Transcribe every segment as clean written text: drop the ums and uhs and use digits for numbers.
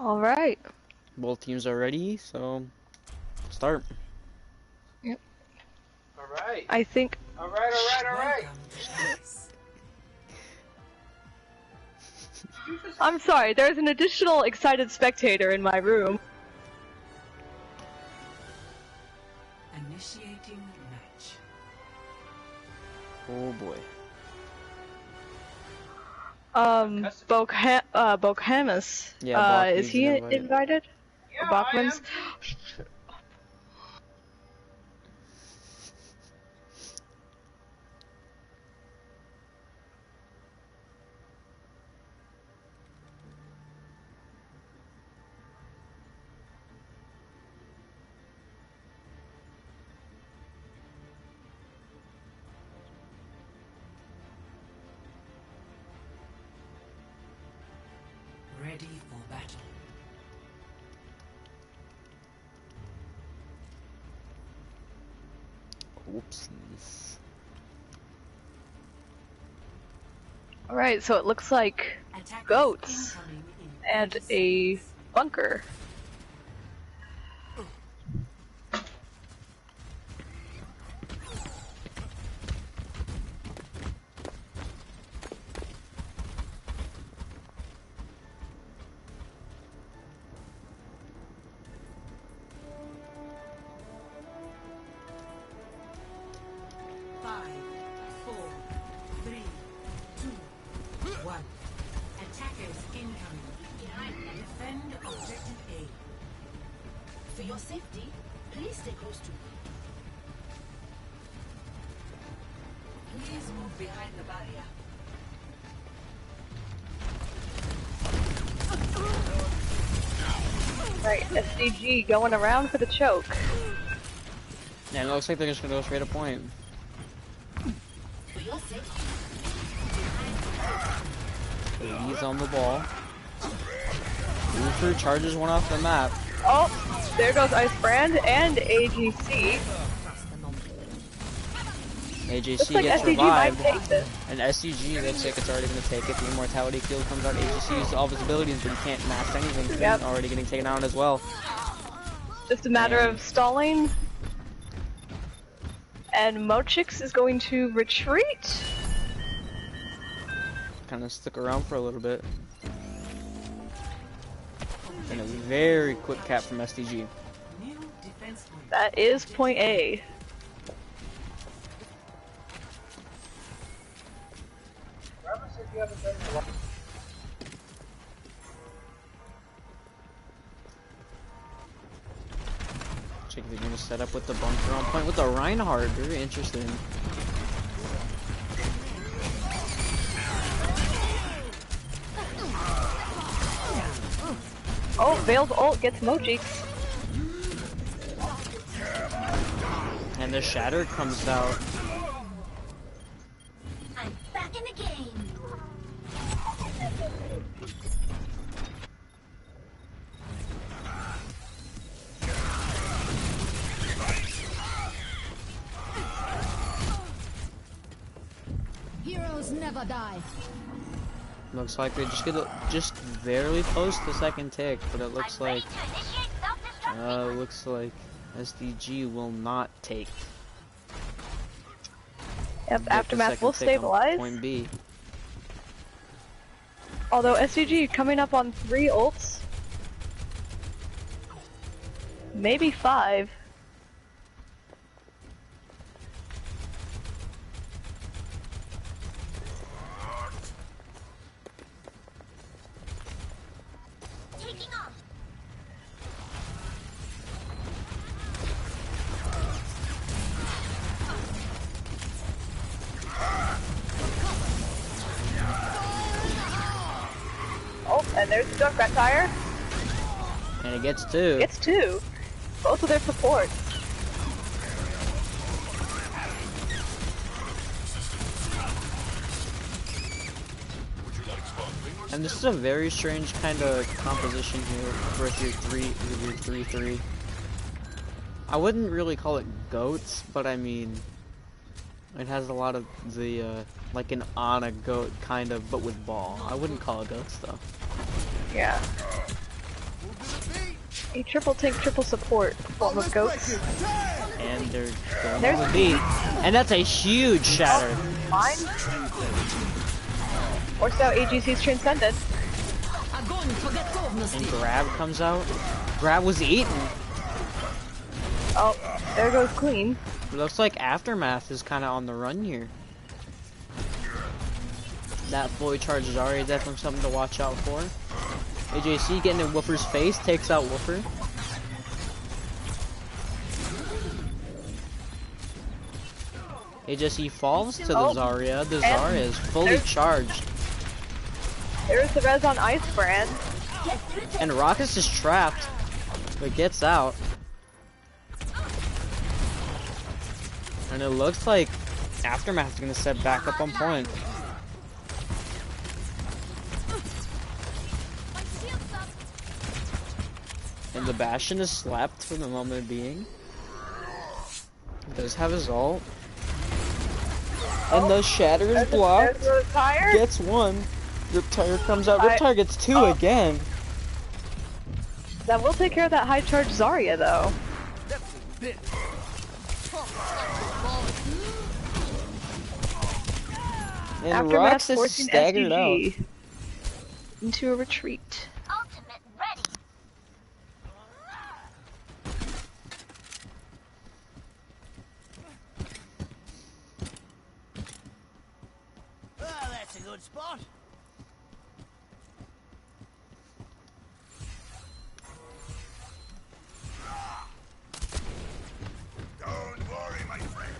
All right. Both teams are ready, so start. Yep. All right. I think. All right. I'm sorry, there's an additional excited spectator in my room. Initiating match. Oh boy. Bokhamus. Yeah, is he invited? Yeah, Bachman's? Ready for battle. Oopsies. Alright, so it looks like Attackers goats incoming in and 30 a seconds. bunker. Five, 4, 3, 2, 1. Attackers incoming. Defend objective A. For your safety, please stay close to me. Please move behind the barrier. Right, SDG going around for the choke. Yeah, it looks like they're just gonna go straight to point. For your safety. He's on the ball. Luther charges one off the map. Oh, there goes Icebrand and AGC. AJC Looks like gets SDG might revived. take this. And SDG looks like it's already going to take it. The immortality field comes out. AJC uses all of his abilities, but he can't master anything. Yep. Already getting taken out as well. Just a matter of stalling. And Mochix is going to retreat. Kind of stuck around for a little bit. And a very quick cap from SDG. New defense point. That is point A. Robert said you haven't done a lot. Check if they're going to set up with the bunker on point with the Reinhardt. Very interesting. Oh, Veil's ult gets Mochix. And the Shatter comes out. I'm back in the game. Heroes never die. Looks like they just barely post the second tick, but it looks like SDG will not take. Yep, Get the Aftermath second will tick on stabilize. Point B. Although SDG coming up on 3 ults. Maybe 5. Taking off. Oh, and there's the Junkrat tire. And it gets 2. Gets 2. Both of their supports. And this is a very strange kind of composition here with your 3-3. I wouldn't really call it goats, but I mean, it has a lot of the, like an Ana goat kind of, but with ball. I wouldn't call it goats though. Yeah. A triple tank, triple support form of goats. And they're going to beat. And that's a huge shatter. Fine. Forced out AGC's Transcendent. And Grab comes out. Grab was eaten. Oh, there goes Queen. It looks like Aftermath is kind of on the run here. That fully charged Zarya is definitely something to watch out for. AJC getting in Woofer's face, takes out Woofer. AJC falls to the Zarya. The Zarya is fully charged. There's the res on Ice Brand. And Rockus is trapped, but gets out. And it looks like Aftermath is going to set back up on point. And the Bastion is slapped for the moment being. He does have his ult. And the Shatter is blocked. Gets one. Riptire comes out. Riptire gets two again. That will take care of that high charge Zarya though. And Rox is forcing staggered SDG out. into a retreat. Ultimate ready. Ah, that's a good spot. Don't worry, my friend.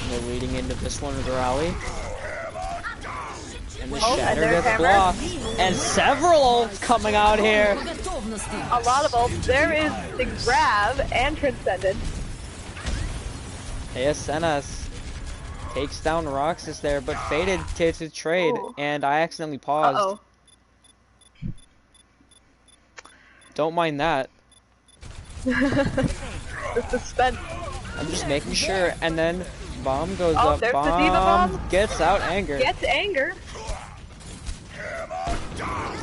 And they're leading into this one with Rally. And the Oh, Shatter and gets there's blocked. And several ults coming out here. A lot of ults. There is the Grab and Transcendent. ASNS takes down Roxas there, but Faded takes a trade, Ooh. and I accidentally paused. Uh-oh. Don't mind that. The suspense. I'm just making sure, and then Bomb goes Oh, up. there's the Diva Bomb. Gets out Anger. Gets Anger.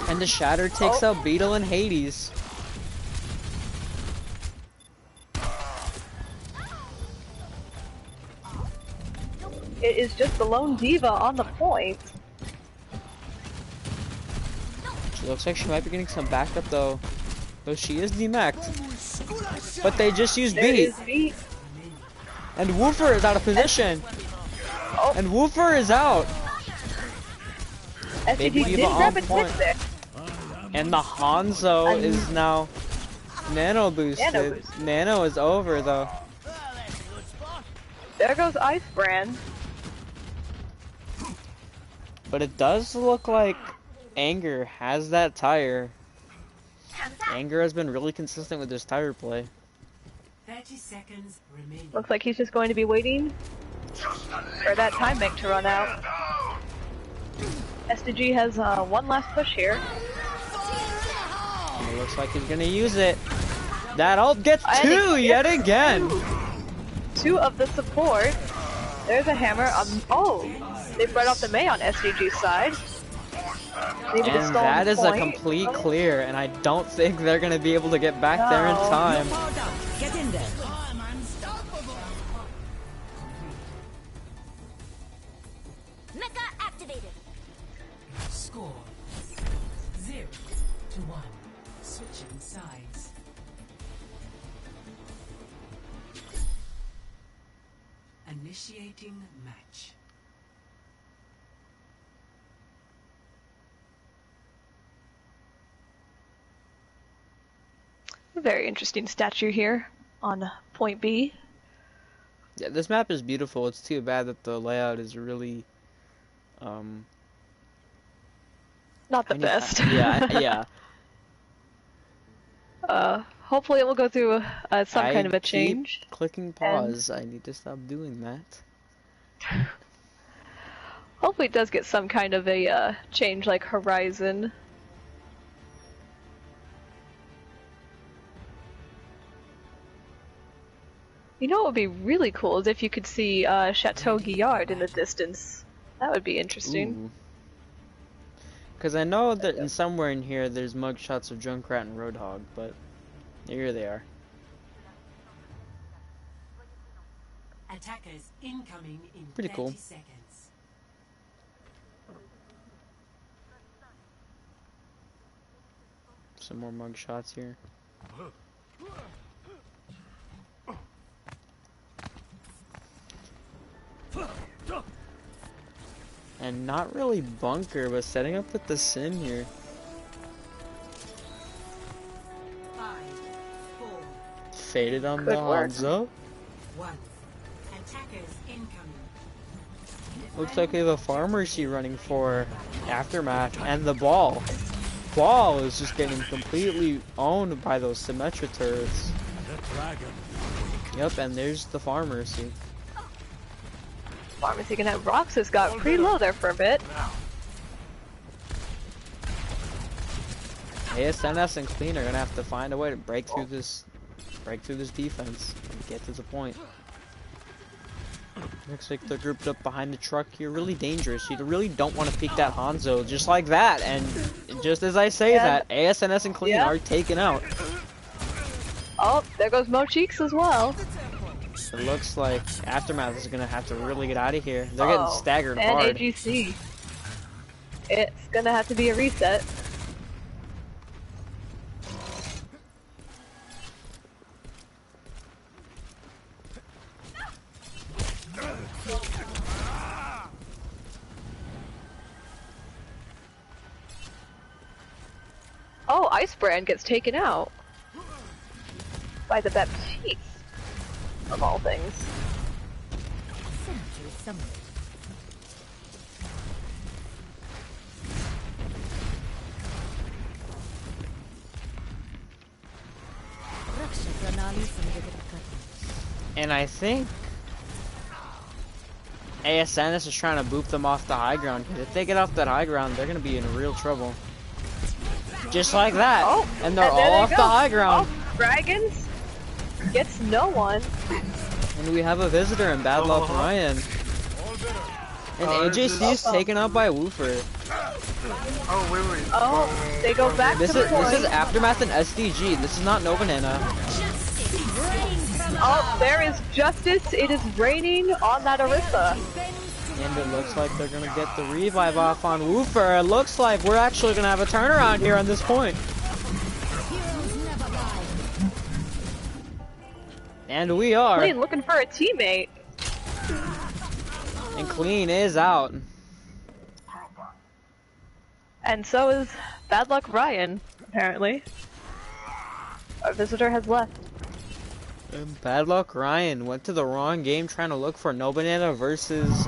And the Shatter takes out Beetle and Hades. It is just the lone Diva on the point. She looks like she might be getting some backup though. Though she is demeched. But they just used There beat. is beat. And Woofer is out of position. And Woofer is out. Baby SDG Diva did grab on a point. tip there. And the Hanzo is now nano boosted. Nano boost. Nano is over though. There goes Ice Brand. But it does look like Anger has that tire. Anger has been really consistent with his tire play. 30 seconds remaining. Looks like he's just going to be waiting for that time bank to run out. SDG has one last push here. And it looks like he's gonna use it. That ult gets And two it yet gets again. Two of the support. There's a hammer. Oh, they brought off the May on SDG's side. Maybe the And stolen that is a point. complete clear, and I don't think they're gonna be able to get back there in No. time. Get in there. Mecha activated. Score 0-1. Switching sides. Initiating match. A very interesting statue here on point B. Yeah, this map is beautiful. It's too bad that the layout is really, Not the kinda- best. yeah. Hopefully it will go through some I kind of a keep change. Clicking pause. I need to stop doing that. Hopefully it does get some kind of a change like Horizon. You know what would be really cool is if you could see Chateau Guillard in the distance. That would be interesting. Ooh. Because I know that in somewhere in here there's mugshots of Junkrat and Roadhog, but here they are. Attackers incoming in Pretty 30 cool. seconds. Some more mugshots here. And not really bunker, but setting up with the Sim here. 5, 4, Faded on Good the work. Hanzo. 1. Attackers incoming. Looks like we have a pharmacy running for Aftermath, and the ball. Ball is just getting completely owned by those Symmetra turrets. Yep, and there's the pharmacy. Pharmacy can have Roxas got pretty low there for a bit. ASNS and Clean are gonna have to find a way to break through this defense and get to the point. Looks like they're grouped up behind the truck here. Really dangerous. You really don't want to peek that Hanzo just like that. And just as I say that, ASNS and Clean are taken out. Oh, there goes Mo Cheeks as well. It looks like Aftermath is gonna have to really get out of here. They're getting staggered and hard. AGC. It's gonna have to be a reset. Oh, Icebrand gets taken out by the Baptiste, of all things. And I think ASNS is trying to boop them off the high ground. If they get off that high ground, they're gonna be in real trouble. Just like that. Oh, and they're all off the high ground. Oh, Dragons gets no one. And we have a visitor in Bad Luck Ryan. And AJC is taken out by Woofer. Oh, wait. Oh, they go back This to the point. this is Aftermath and SDG. This is not No Banana. Oh, there is justice. It is raining on that Orisa. And it looks like they're gonna get the revive off on Woofer. It looks like we're actually gonna have a turnaround here on this point. And we are. Clean looking for a teammate. And Clean is out. And so is Bad Luck Ryan, apparently. Our visitor has left. And Bad Luck Ryan went to the wrong game trying to look for No Banana versus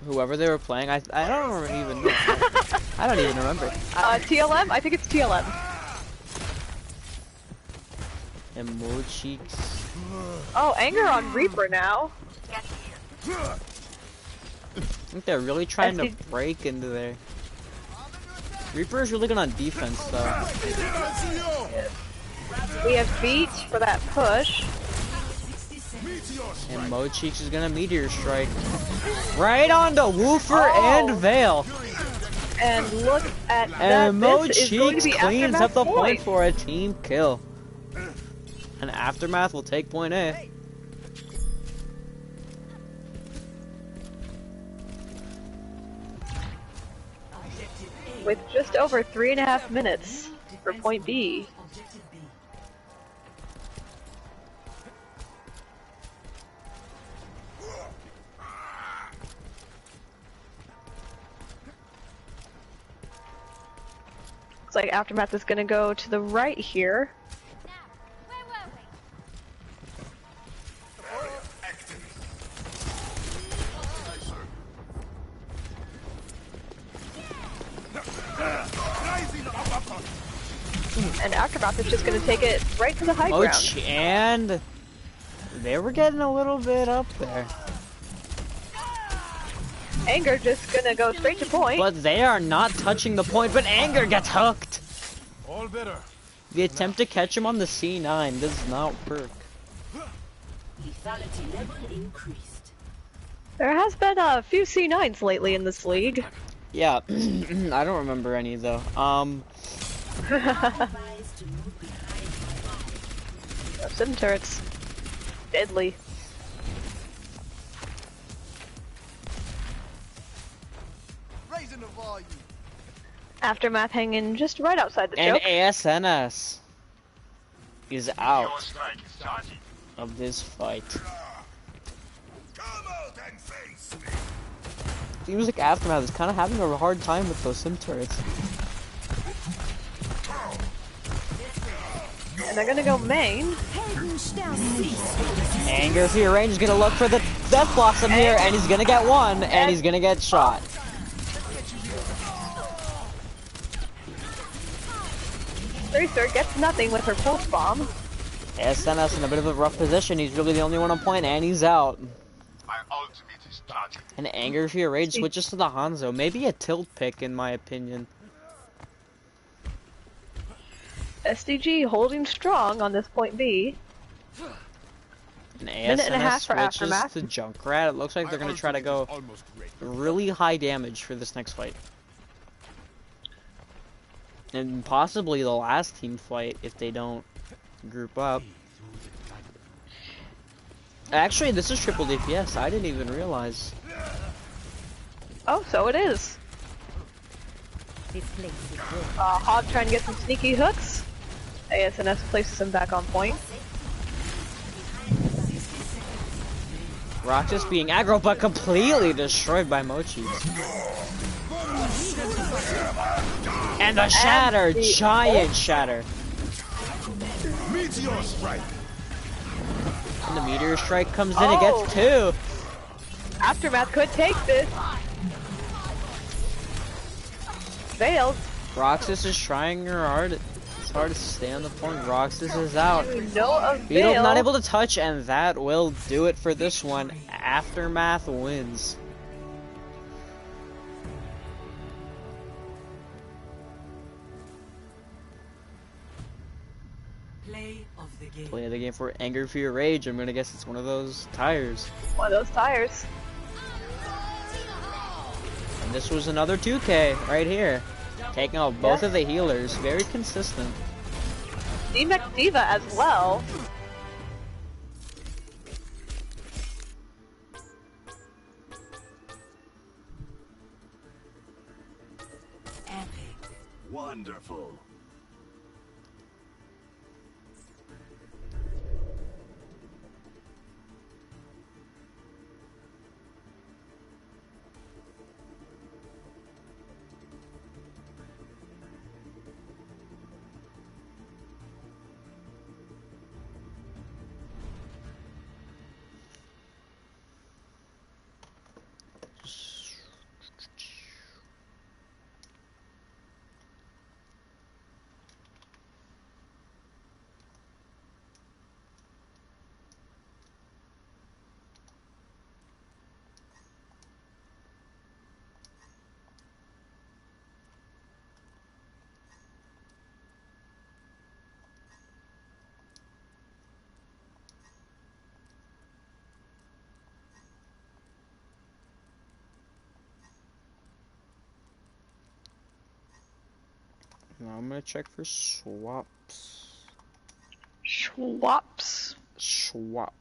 whoever they were playing. I don't even know. I don't even remember. TLM? I think it's TLM. And Mo Cheeks. Oh, anger on Reaper now. I think they're really trying to SDG break into there. Reaper is really good on defense though. We have Beat for that push. And Mo Cheeks is gonna Meteor Strike. Right onto Woofer and Vale. And look at that. And Mo This is going to Cheeks be cleans Aftermath up the point point for a team kill. And Aftermath will take point A. with just over 3.5 minutes for point B. Looks like Aftermath is gonna go to the right here. And Aftermath is just gonna take it right to the high ground. And they were getting a little bit up there. Anger just gonna go straight to point. But they are not touching the point, but Anger gets hooked. All better. The attempt to catch him on the C9 does not work. Lethality level increased. There has been a few C9s lately in this league. Yeah, I don't remember any though. Sim turrets. Deadly. Raising the volume. Aftermath hanging just right outside the And choke. ASNS is out of this fight. Come out and face me. Seems like Aftermath is kind of having a hard time with those sim turrets. And they're gonna go main. Anger for your range is gonna look for the Death Blossom here, and he's gonna get one, and he's gonna get shot. Tracer gets nothing with her pulse bomb. SNS in a bit of a rough position. He's really the only one on point, and he's out. My ultimate is charging. And Anger for your rage switches to the Hanzo. Maybe a tilt pick, in my opinion. SDG holding strong on this point B. And Minute and a half ASNS for switches Aftermath. to Junkrat. It looks like they're gonna try to go really high damage for this next fight. And possibly the last team fight if they don't group up. Actually, this is triple DPS. I didn't even realize. Oh, so it is. Hog trying to get some sneaky hooks. ASNS places him back on point. Roxas being aggro, but completely destroyed by Mochi. And the shatter, giant shatter. Meteor strike. And the meteor strike comes in, it gets two. Aftermath could take this. Failed. Roxas is trying her hard. It's hard to stay on the point. Roxas is out. No avail. Beetle not able to touch, and that will do it for this one. Aftermath wins. Play of the game. Play the game for Anger for Your Rage. I'm gonna guess it's one of those tires. One of those tires. And this was another 2K right here. Taking out both of the healers. Very consistent. D-Mech Diva as well. Epic. Wonderful. Now I'm gonna check for swaps. Schwaps. Swaps.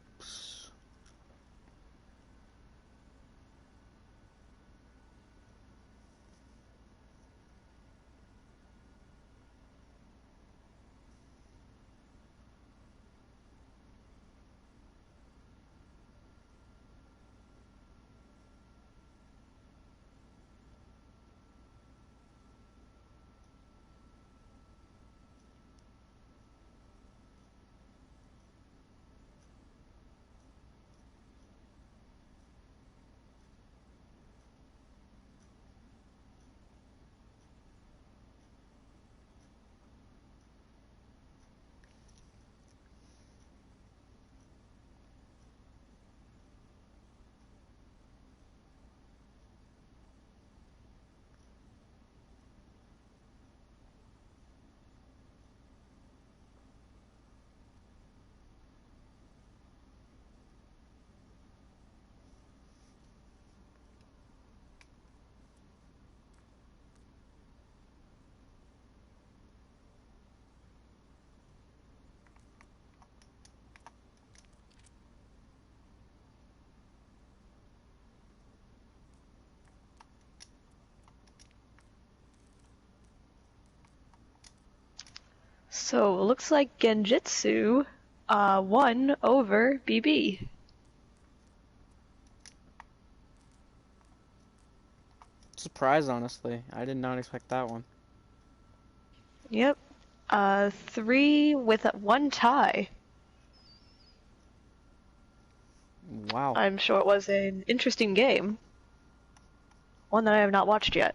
So, looks like Genjutsu won over BB. Surprise, honestly. I did not expect that one. Yep. 3 with 1 tie. Wow. I'm sure it was an interesting game. One that I have not watched yet.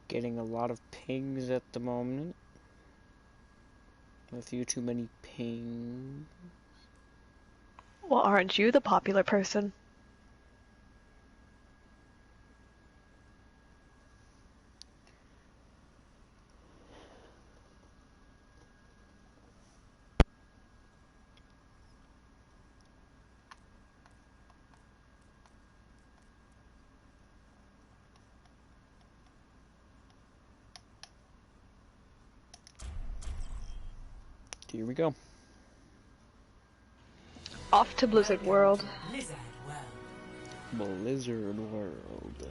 Getting a lot of pings at the moment. A few too many pings. Well, aren't you the popular person? Here we go. Off to Blizzard World. Blizzard World. Blizzard World.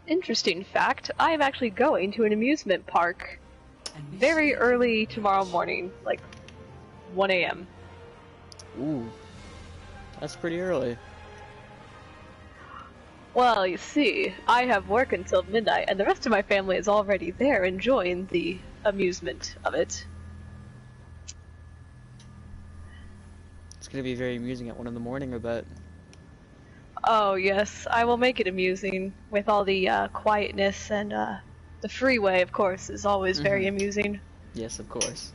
Interesting fact, I am actually going to an amusement park very early tomorrow morning, like 1 a.m. Ooh. That's pretty early. Well, you see, I have work until midnight, and the rest of my family is already there enjoying the amusement of it. It's gonna be very amusing at 1 in the morning, I bet. Oh yes, I will make it amusing with all the quietness, and the freeway, of course, is always very amusing. Yes, of course.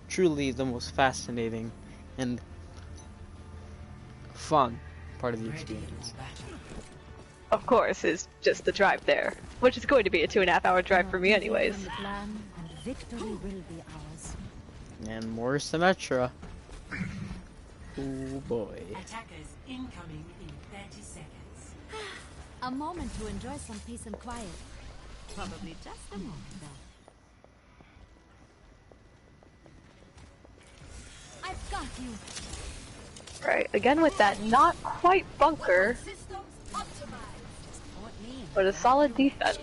Truly the most fascinating and fun part of the experience. Of course, is just the drive there, which is going to be a 2.5-hour drive for me anyways. Victory will be ours. And more Symmetra. Oh boy. Attackers incoming in 30 seconds. A moment to enjoy some peace and quiet. Probably just a moment, though. I've got you. Right, again with that not quite bunker, but a solid defense.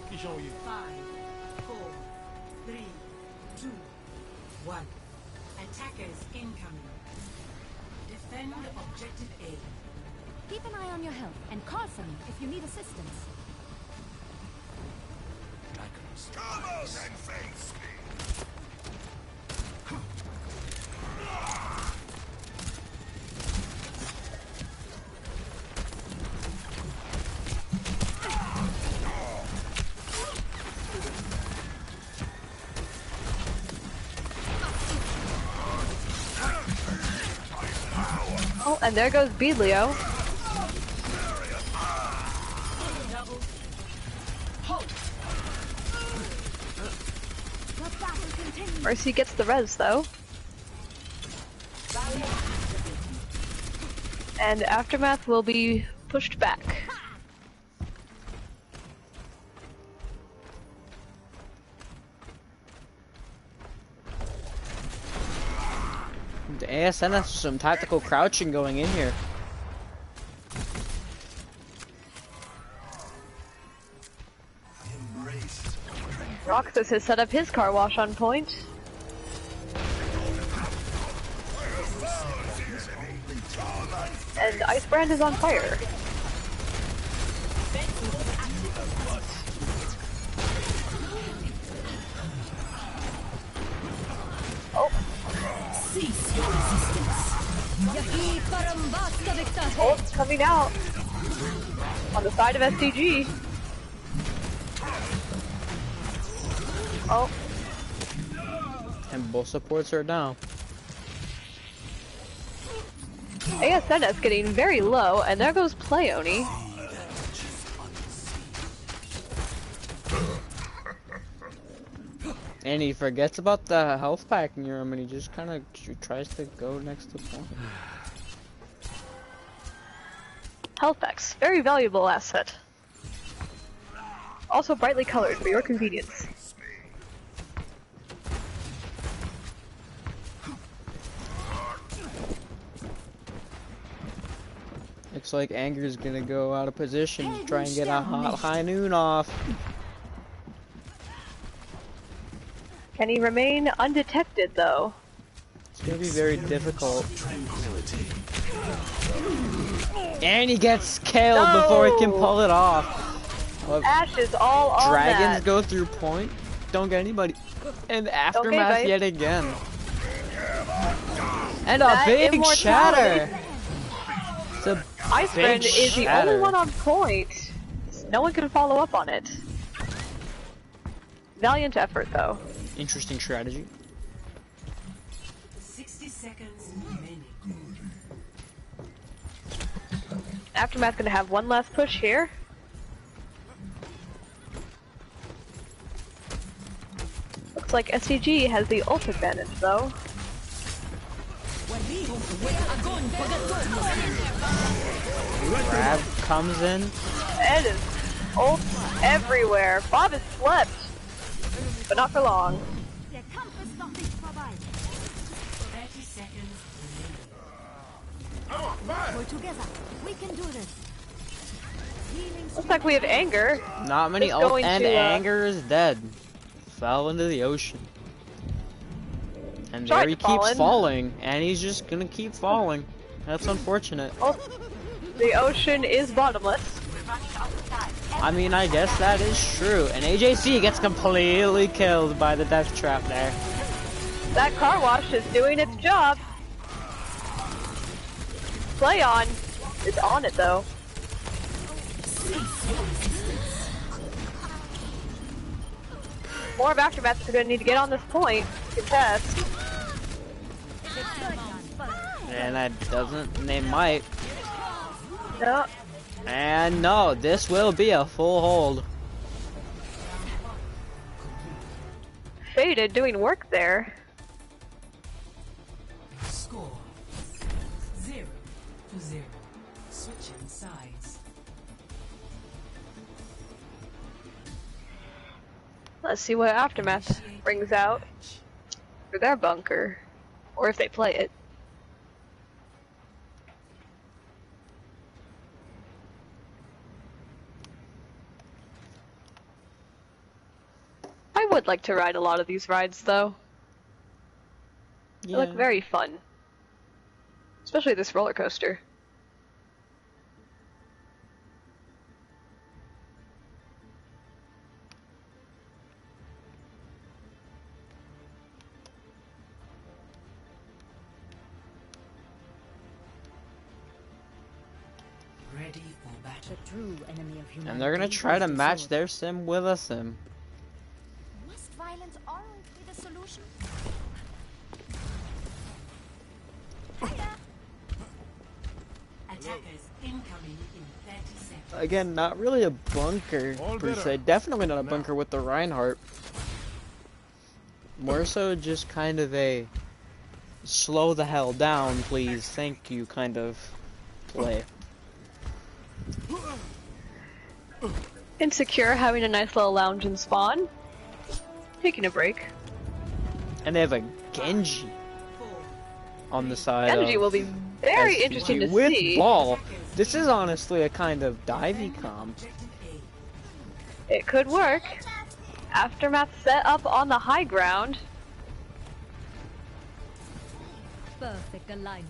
5, 4, 3, 2, 1. Attackers incoming. Defend objective A. Keep an eye on your health and call for me if you need assistance. Come out and face me. Oh, and there goes Beedleo. Mercy gets the res though. And Aftermath will be pushed back. The ASN has some tactical crouching going in here. Roxas has set up his car wash on point. And Ice Brand is on fire. Oh. Cease your resistance. Yahi parambasta victa. Oh, it's coming out. On the side of SDG. Oh. And both supports are down. ASNS getting very low, and there goes Playoni. And he forgets about the health pack near him, and he just kind of tries to go next to point. Health packs, very valuable asset. Also brightly colored for your convenience. Looks like Anger's gonna go out of position to try and get a high noon off. Can he remain undetected though? It's gonna be very difficult. And he gets killed before he can pull it off. Well, Ash is all on Dragons that. go through point, don't get anybody. And Okay, Aftermath guys. yet again. And a That big immortality. shatter! It's a Ice big Brand is the shatter. only one on point. No one can follow up on it. Valiant effort though. Interesting strategy. 60 seconds remaining. Aftermath gonna have one last push here. Looks like SDG has the ult advantage though. Grab comes in. It is ult everywhere. Bob has slept, but not for long. 30 seconds remaining. We're together. We can do this. Healing Looks like we have anger. Not many It's ult, going and to, Anger is dead. Fell into the ocean. And Tried there he to fall keeps in. falling, and he's just gonna keep falling. That's unfortunate. Oh, the ocean is bottomless. I mean, I guess that is true. And AJC gets completely killed by the death trap there. That car wash is doing its job. Play on is on it though. More of Aftermath are gonna need to get on this point. Contest. And that doesn't, they might. No. And no, this will be a full hold. Faded doing work there. Score 0-0. Switching sides. Let's see what Aftermath brings out for their bunker. Or if they play it. I would like to ride a lot of these rides though. They look very fun. Especially this roller coaster. Ready for battle. the true enemy of humanity. And they're gonna try is to the match sword. their sim with a sim. Must violence always be the solution? Attackers incoming in 30 seconds. Again, not really a bunker All per better. se. Definitely not a bunker with the Reinhardt. More so just kind of a slow the hell down, please, thank you kind of play. Insecure having a nice little lounge and spawn. Taking a break. And they have a Genji on the side Energy of will be very SDG interesting to with see. ball. This is honestly a kind of divey comp. It could work. Aftermath set up on the high ground. Perfect alignment.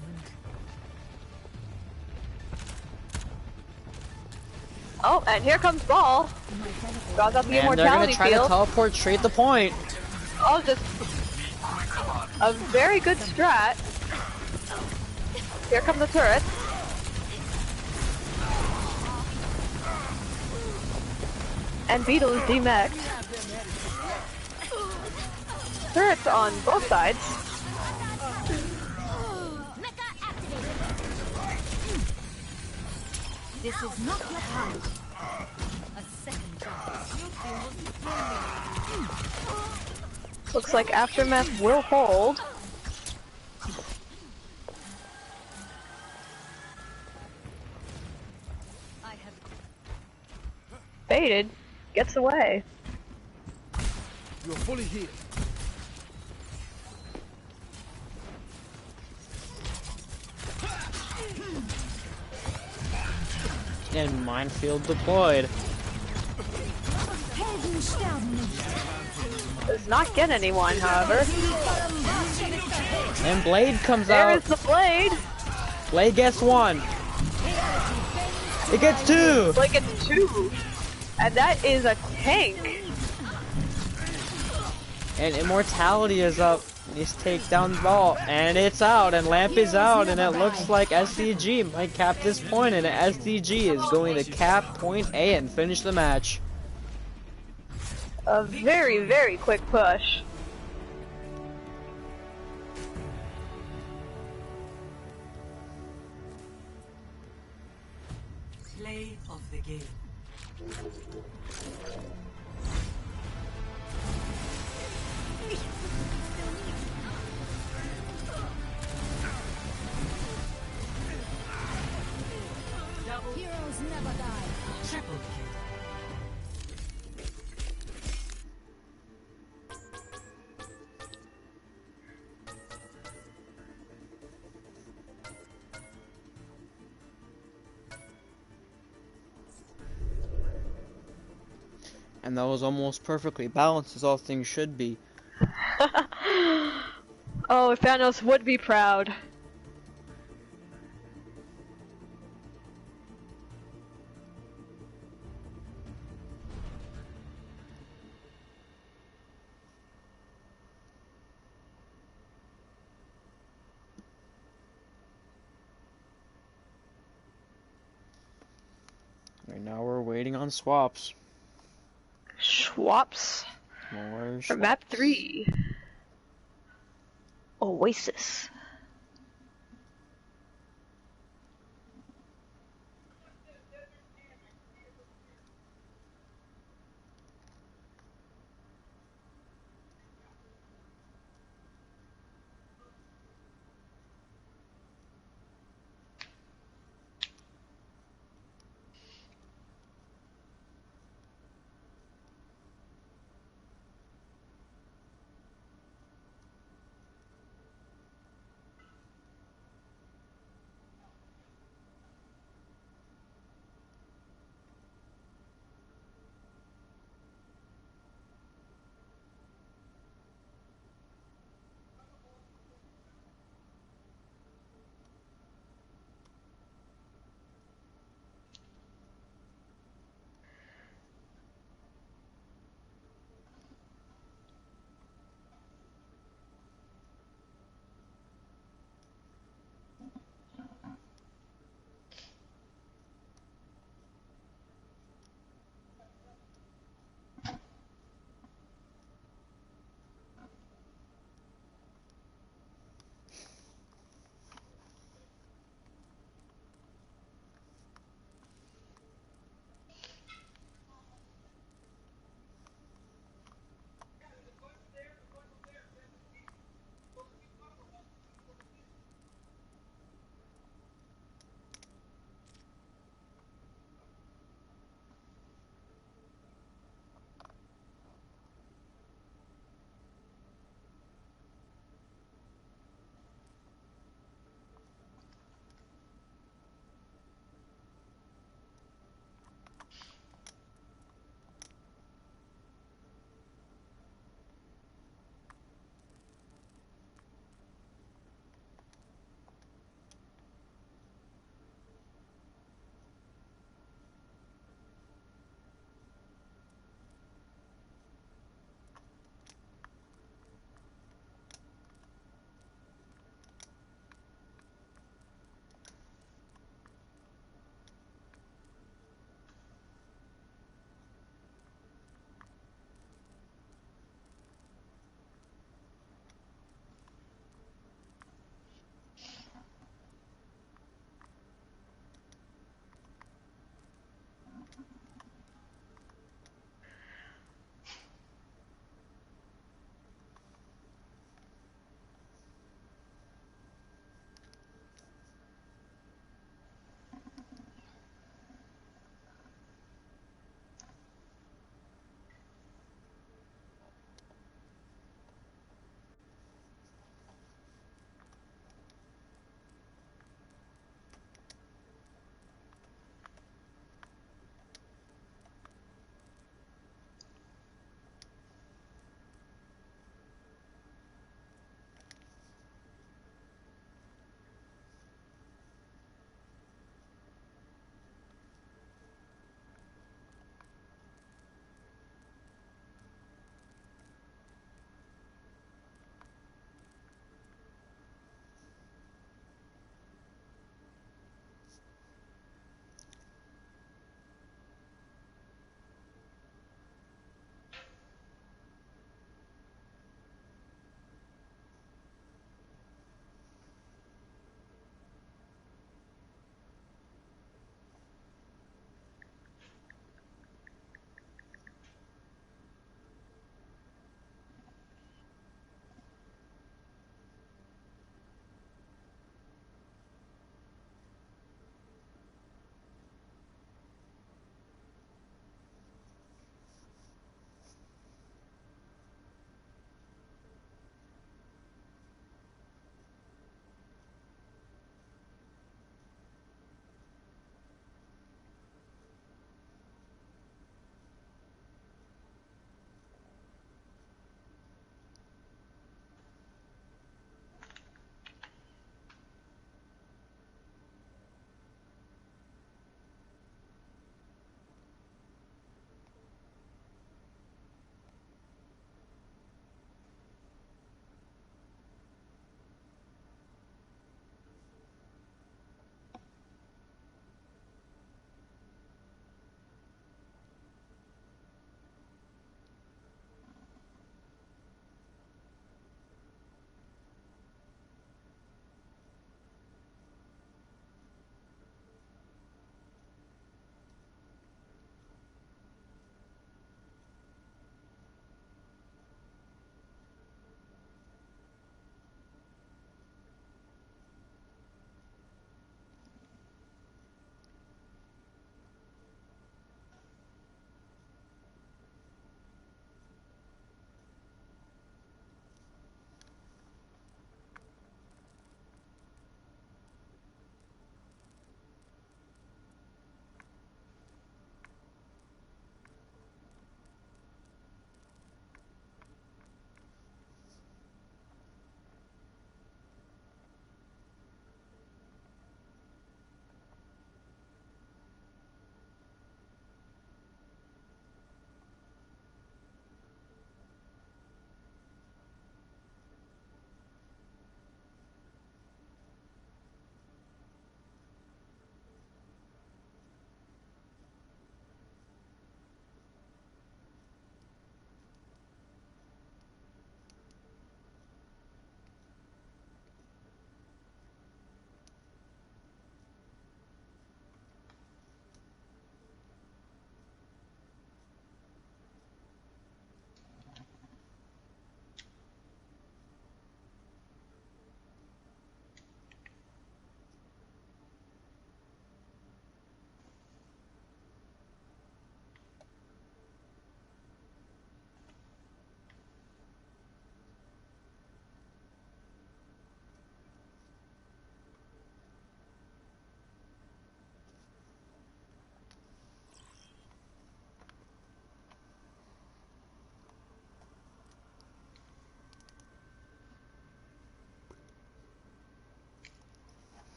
Oh, and here comes Ball. Draws out the And they're gonna immortality try to field. teleport straight to point. Oh, just a very good strat. Here come the turrets. And Beetle is demeched. Turrets on both sides. This is not your time. A second chance. Looks like Aftermath will hold. Baited. Gets away. You're fully healed. And minefield deployed. Does not get anyone, however. And Blade comes There out. is the Blade. Blade gets one. It gets two. Blade gets two. And that is a tank. And Immortality is up. He's take down the ball. And it's out. And Lamp is out. And it looks like SDG might cap this point. And SDG is going to cap point A and finish the match. A very, very quick push. Play of the game. Heroes never die. Triple kill. And that was almost perfectly balanced as all things should be. Oh, Thanos would be proud. Right now we're waiting on swaps. Schwaps. More For swaps. map 3. Oasis.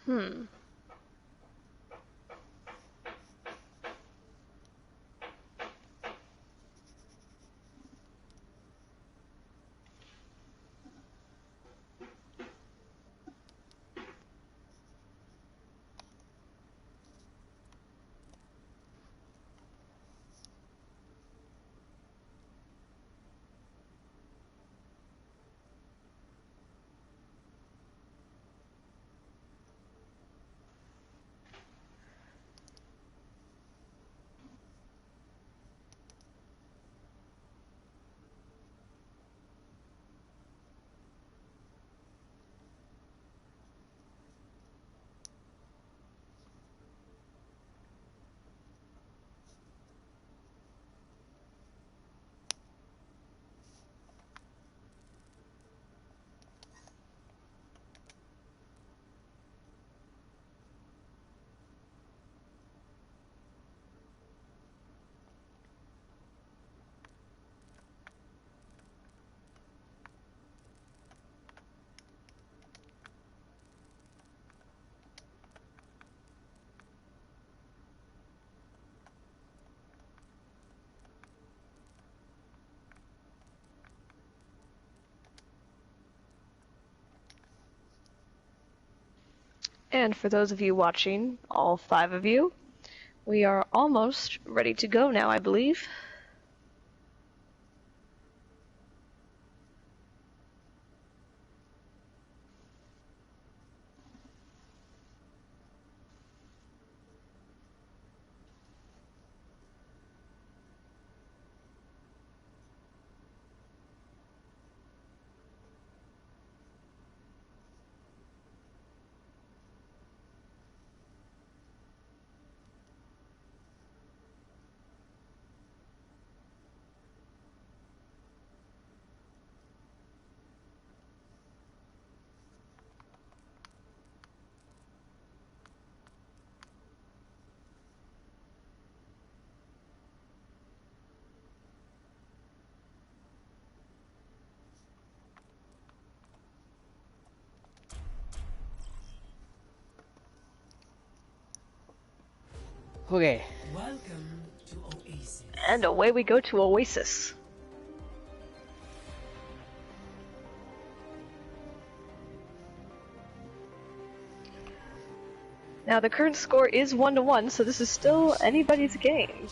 Hmm. And for those of you watching, all 5 of you, we are almost ready to go now, I believe. Okay. Welcome to Oasis. And away we go to Oasis. Now the current score is 1-1, so this is still anybody's game.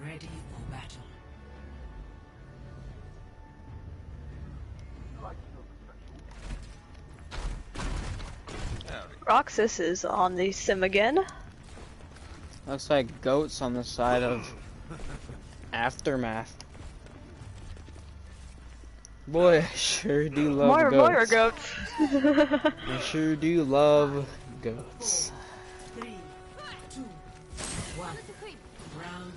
Ready for battle. Roxas is on the sim again. Looks like goats on the side of Aftermath. Boy, I sure do love More goats. goats. I sure do love goats. 3, 2, 1. Round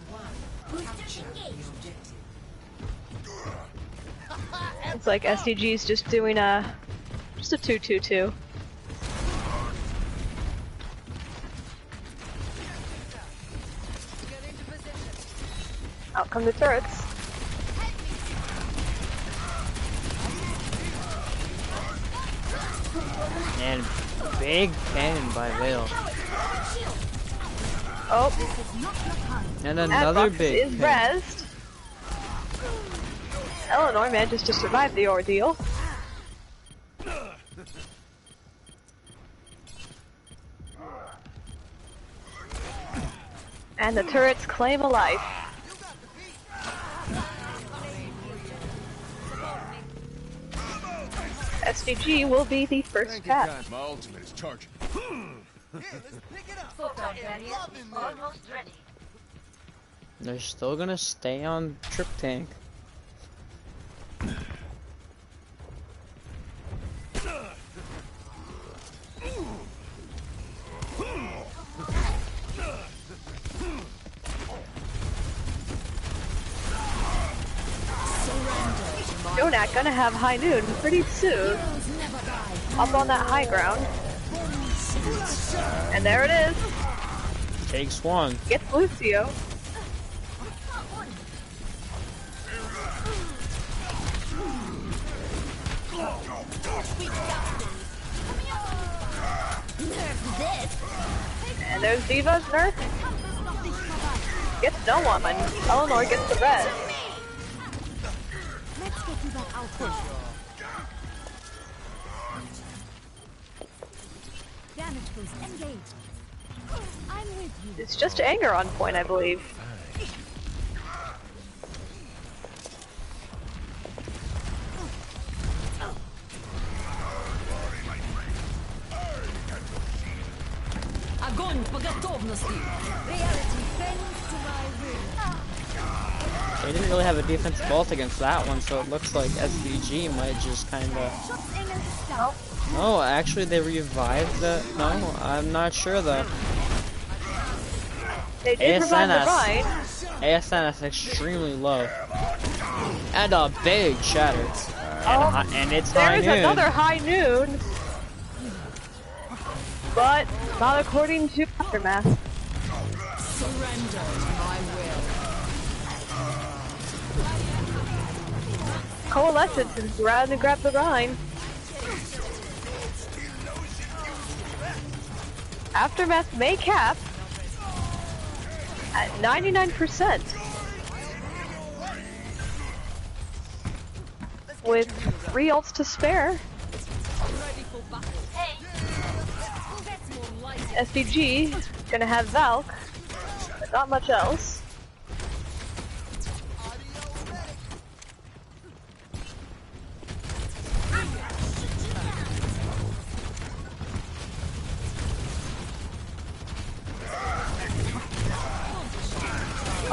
1. Capture the objective. It's like SDG is just doing just a 2-2-2. Out come the turrets. And big cannon by Vale. Oh, And another Adbox big is cannon. rezzed. Eleanor manages to survive the ordeal. And the turrets claim a life. SDG will be the first pass. My ultimate is charging. They're still gonna stay on Trip Tank. Jonak gonna have high noon pretty soon. Up on that high ground. And there it is. Takes one. Gets Lucio. And there's Diva's nerf. Gets no one, and Eleanor gets the red. Let's get you back out there. Damage boost engaged. I'm with you. It's just anger on point, I believe. Огонь по готовности. Reality bends to my will. They didn't really have a defensive vault against that one, so it looks like SDG might just kind of... Oh, actually they revived the... No, I'm not sure though. They did revive the Rhine. ASNS extremely low. And a big shatter. And it's high noon. There is another high noon. But not according to Aftermath. Surrender to my will. Coalescence is rather than grab the Rhine. Aftermath may cap at 99%. With 3 ults to spare. SDG gonna have Valk, but not much else.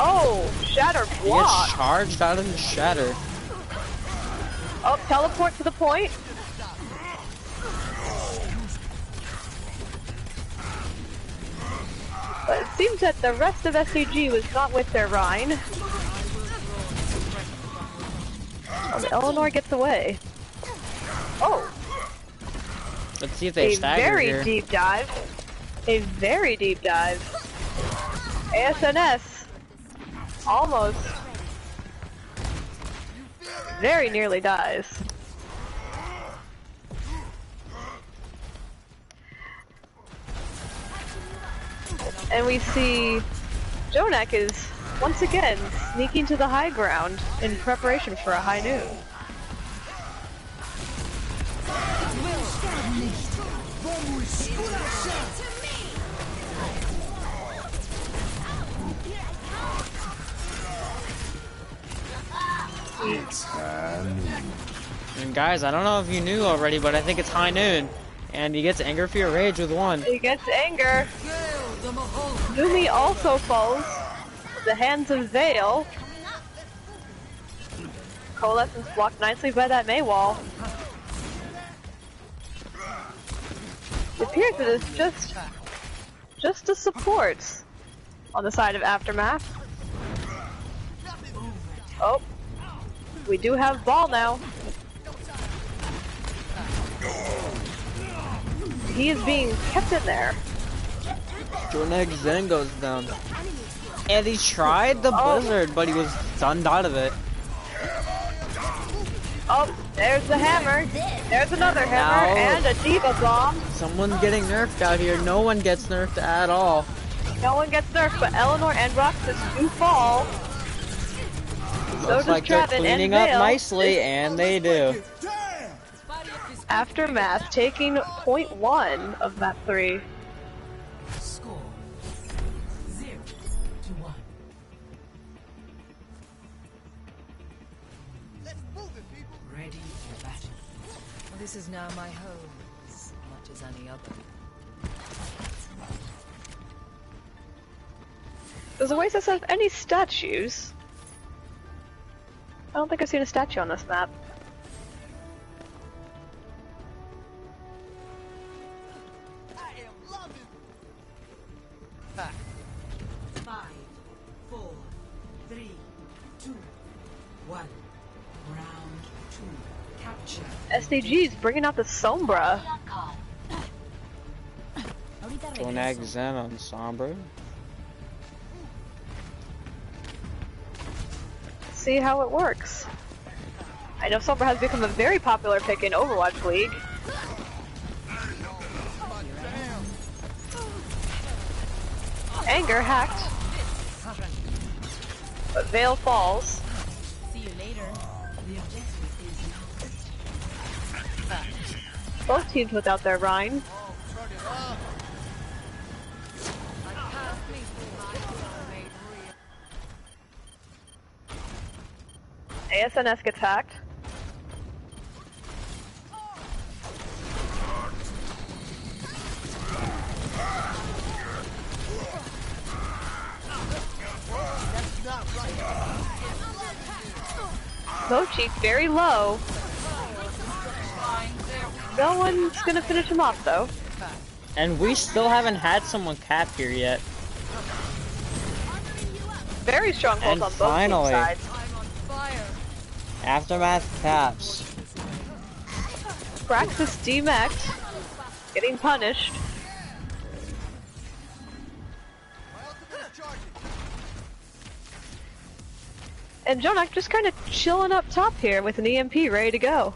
Oh, Shatter He block. gets charged out of the shatter. Oh, teleport to the point. But it seems that the rest of SDG was not with their Rhine. Oh, Eleanor gets away. Oh! Let's see if they stagger very here. deep dive. A very deep dive. ASNS almost very nearly dies. And we see Jonak is once again sneaking to the high ground in preparation for a high noon. And guys, I don't know if you knew already, but I think it's high noon. And he gets Anger Fear Rage with 1. He gets anger. Numi also falls. The hands of Veil. Coalescence blocked nicely by that May wall. It appears that it's just a support on the side of Aftermath. Oh, we do have Ball now. He is being kept in there. Jonak Zen goes down. And he tried the Blizzard, but he was stunned out of it. Oh, there's the hammer. There's another hammer and a Diva bomb. Someone's getting nerfed out here. No one gets nerfed at all. No one gets nerfed, but Eleanor and Roxas do fall. Looks like they're cleaning up nicely, and they do. Aftermath taking point 1 of map 3. Score 0-1. Ready for battle. This is now my home, as much as any other. Does Oasis have any statues? I don't think I've seen a statue on this map. Round 2. SDG's bringing out the Sombra. Don't egg Zen on Sombra. See how it works. I know Sombra has become a very popular pick in Overwatch League. Anger hacked. But Veil falls. See you later. Both teams without their Rhine. ASNS gets hacked. Mochi very low. No one's gonna finish him off though. And we still haven't had someone cap here yet. Very strong pulls And on both finally, team sides. Aftermath caps. Praxis demexed. Getting punished. And Jonak just kind of chilling up top here with an EMP ready to go.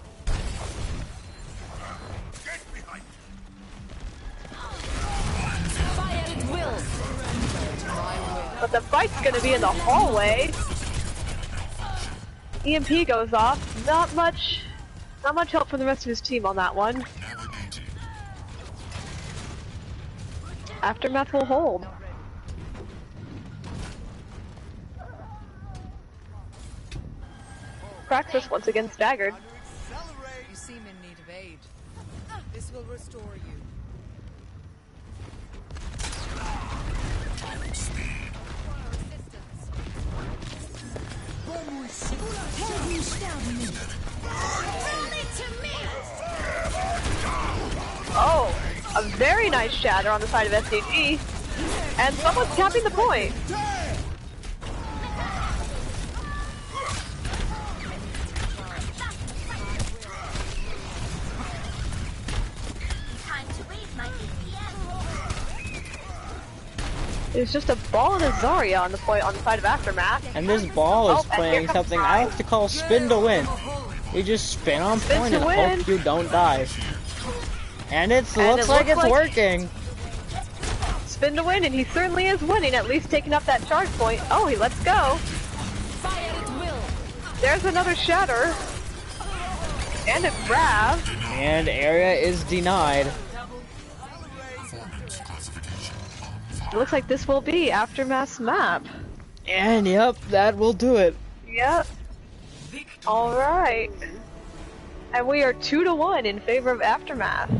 But the fight's gonna be in the hallway. EMP goes off. Not much help from the rest of his team on that one. Aftermath will hold. Praxis once again staggered. You seem in need of aid. This will restore you. Oh, a very nice shatter on the side of SDG. And someone's capping the point. There's just a ball and a Zarya on the point on the side of Aftermath. And this ball is Oh, and playing here comes something I like to call spin to win. You just spin on Spin point to and win. hope you don't die. And it looks like it's working. Spin to win, and he certainly is winning, at least taking up that charge point. Oh, he lets go. There's another shatter. And a grab. And area is denied. It looks like this will be Aftermath's map. And yep, that will do it. Yep. Alright. And we are 2-1 in favor of Aftermath.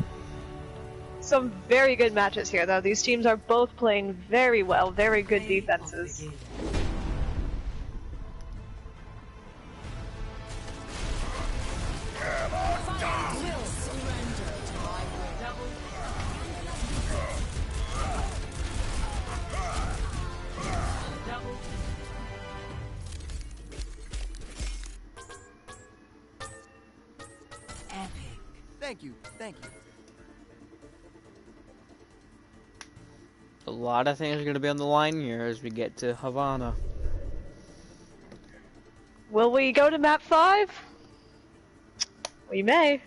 Some very good matches here, though. These teams are both playing very well, very good defenses. Thank you, thank you. A lot of things are going to be on the line here as we get to Havana. Will we go to map 5? We may.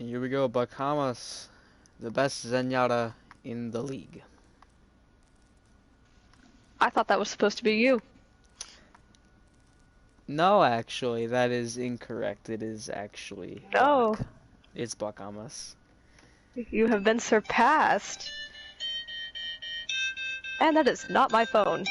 Here we go, Bahamas. The best Zenyatta in the league. I thought that was supposed to be you. No, actually, that is incorrect. It is actually No. Bach. It's Bahamas. You have been surpassed. And that is not my phone.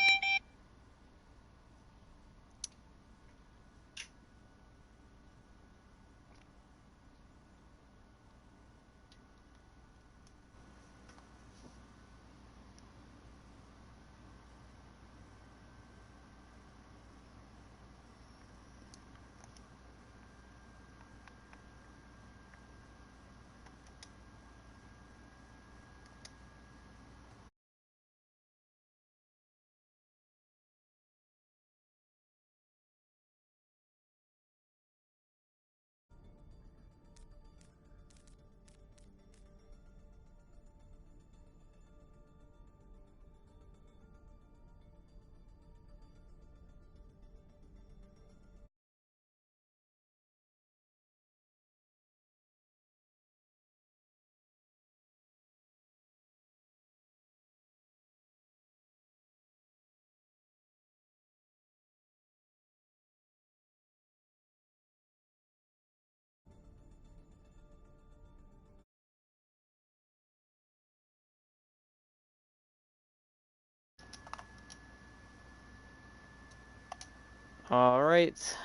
Alright.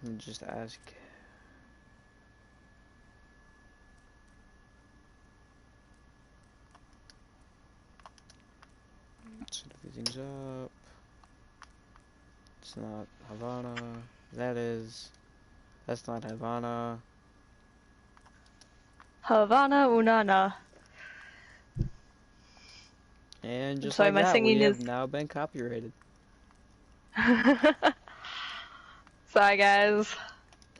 Let me just ask. Set everything's up. It's not Havana. That is. That's not Havana. Havana Unana. And just sorry, like my that, singing we have is- now been copyrighted. Sorry guys.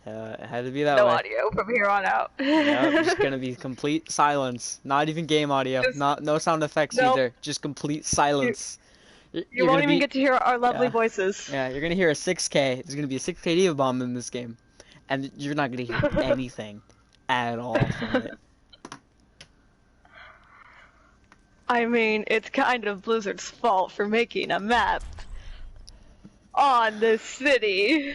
It had to be that No way. audio from here on out. Yep, just gonna be complete silence. Not even game audio. Just- No sound effects Nope. either. Just complete silence. You won't even get to hear our lovely Yeah. voices. Yeah, you're gonna hear a 6K. There's gonna be a 6K diva bomb in this game, and you're not gonna hear anything at all from it. I mean, it's kind of Blizzard's fault for making a map on this city.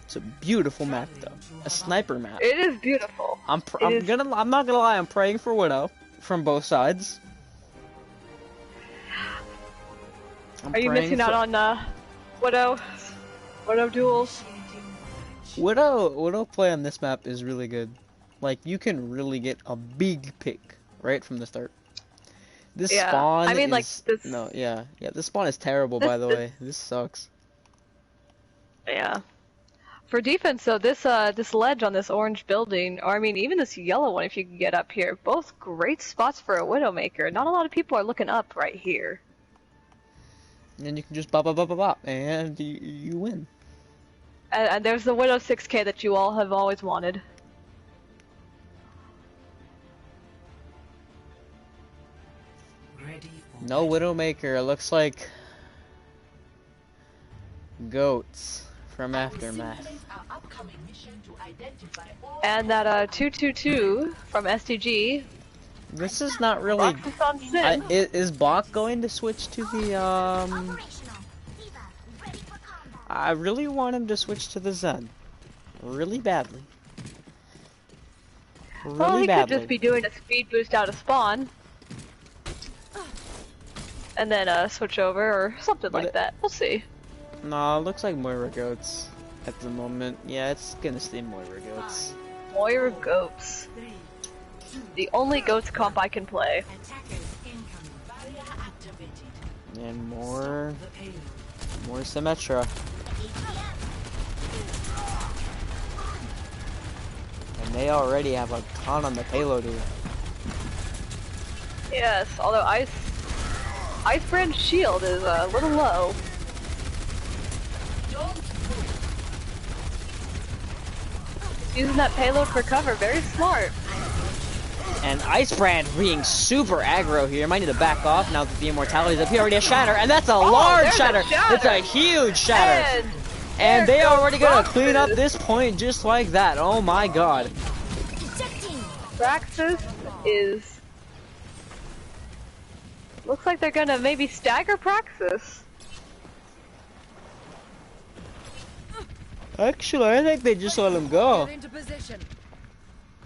It's a beautiful map, though. A sniper map. It is beautiful. I'm is- not gonna lie. I'm praying for Widow from both sides. Are you missing out on Widow duels? Widow play on this map is really good. Like, you can really get a big pick right from the start. This Yeah, spawn I mean, is... like, this- No, yeah. This spawn is terrible, by the way. This sucks. Yeah. For defense, though, this ledge on this orange building, or I mean, even this yellow one, if you can get up here, both great spots for a Widowmaker. Not a lot of people are looking up right here. And you can just bop, bop, bop, bop, bop, and you win. And there's the Widow 6K that you all have always wanted. Ready for No Widowmaker. It looks like goats from Aftermath. And that 222 from SDG. This is not really. Roxas on Sin. Is Bach going to switch to the I really want him to switch to the Zen, really badly. Really Well, he badly. could just be doing a speed boost out of spawn. And then switch over or something But like that. We'll see. No, it looks like Moira goats at the moment. Yeah, it's gonna stay Moira goats. Moira Goats. The only Goats comp I can play. And more Symmetra. And they already have a ton on the payload here. Yes, although Icebrand's shield is a little low. Using that payload for cover, very smart. And Icebrand being super aggro here. Might need to back off now that the immortality's up. He already has Shatter, and that's a large there's a shatter. shatter. It's a huge shatter. And And they already gonna clean up Praxis. this point just like that. Oh my god. Praxis is... Looks like they're gonna maybe stagger Praxis. Actually, I think they just let him go. Get into position.